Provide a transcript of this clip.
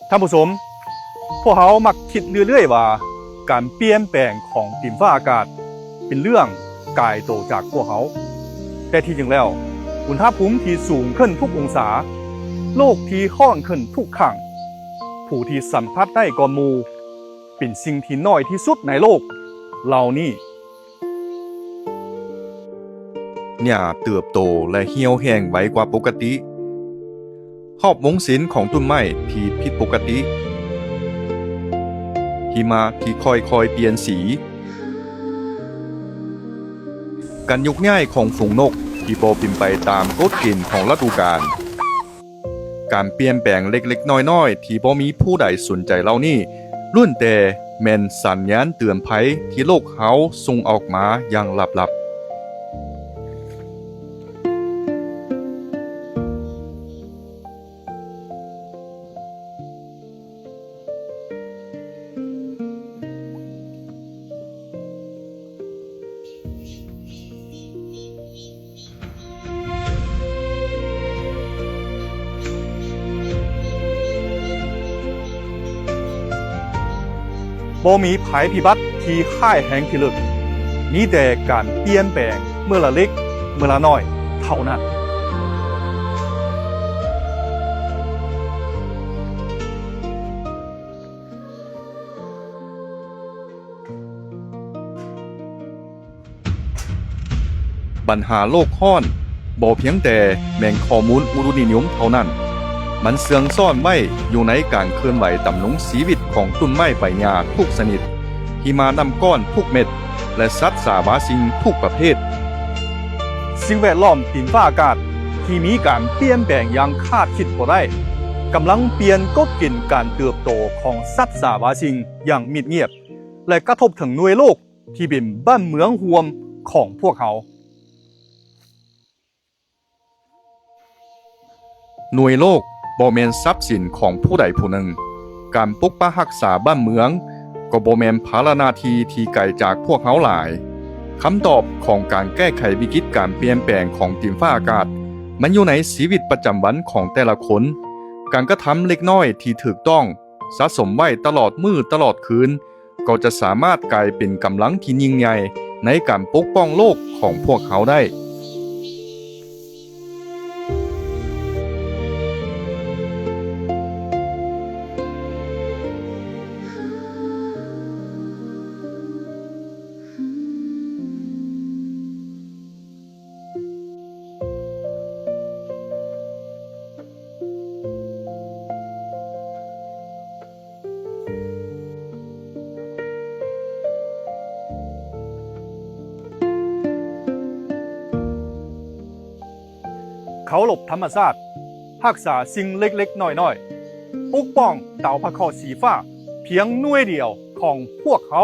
ท่านผู้ชมพวกเขามักคิดเรื่อยๆว่าการเปลี่ยนแปลงของดินฟ้าอากาศเป็นเรื่องไกลโตจากพวกเขาแต่ที่จริงแล้วอุณหภูมิที่สูงขึ้นทุกองศาโลกที่ร้อนขึ้นทุกครั้งผู้ที่สัมผัสได้ก่อนหมู่เป็นสิ่งที่น้อยที่สุดในโลกเหล่านี้หญ้าเติบโตและเหี่ยวแห้งไวกว่าปกติขอบวงศิลป์ของต้นไม้ที่ผิดปกติหิมะที่ค่อยๆเปลี่ยนสีการยกย้ายของฝูงนกที่บ่เป็นไปตามกฎเกณฑ์ของฤดูกาลการเปลี่ยนแปลงเล็กๆน้อยๆที่บ่มีผู้ใดสนใจเหล่านี้ล้วนแต่แม่นสัญญาณเตือนภัยที่โลกเฮาส่งออกมาอย่างลับๆบ่มีภัยพิบัติที่ค่ายแห่งพิลึกมีแต่การเปลี่ยนแปลงเมื่อละเล็กเมื่อละน้อยเท่านั้นปัญหาโลกร้อนบ่เพียงแต่แม่นข้อมูลอุตุนิยมเท่านั้นมันเสื่องซ่อนไว้อยู่ในการเคลื่อนไหวดำรงชีวิตของต้นไม้ใบหญ้าทุกชนิดหิมะน้ำก้อนทุกเม็ดและสัตว์สาบาสิ่งทุกประเภทสิ่งแวดล้อมดินฟ้าอากาศที่มีการเปลี่ยนแปลงอย่างคาดคิดบ่ได้กำลังเปลี่ยนกฎเกณฑ์การเติบโตของสัตว์สาบาสิ่งอย่างมิดเงียบและกระทบถึงหน่วยโลกที่เป็นบ้านเมืองรวมของพวกเขาหน่วยโลกบ่แม่นทรัพย์สินของผู้ใดผู้หนึ่งการปกปักรักษาบ้านเมืองก็บ่แม่นภาระหน้าที่ที่ไกลจากพวกเขาหลายคำตอบของการแก้ไขวิกฤตการเปลี่ยนแปลงของดินฟ้าอากาศมันอยู่ในชีวิตประจำวันของแต่ละคนการกระทำเล็กน้อยที่ถูกต้องสะสมไว้ตลอดมื้อตลอดคืนก็จะสามารถกลายเป็นกำลังที่ยิ่งใหญ่ในการปกป้องโลกของพวกเขาได้เขาหลบธรรมชาติรักษาสิ่งเล็กๆน้อยๆปกป้องเต่าพะเคราะห์สีฟ้าเพียงหน่วยเดียวของพวกเขา